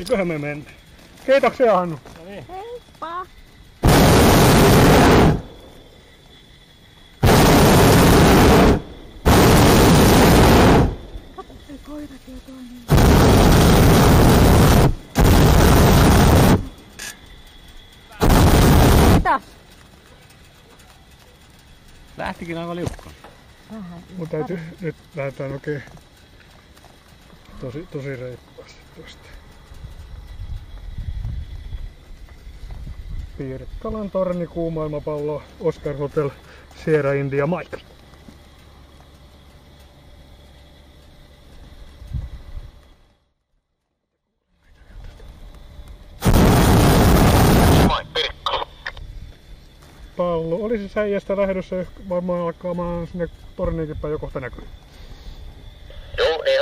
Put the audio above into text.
Eiköhän me mennä. Kiitoksia, Hannu. No niin. Heippa! Kato se koirakin toinen. Mitäs? Lähtikin aivan liukkaan. Vähän. Mun täytyy, nyt lähdetään oikein tosi reippaasti tuosta. Pirkkalan torni, kuumailmapallo, Oscar Hotel, Sierra India, Mike. Pallo. Olisi säijästä lähdössä, varmaan alkaa sinne torniinkin päin jo kohta näkyy. Joo, ei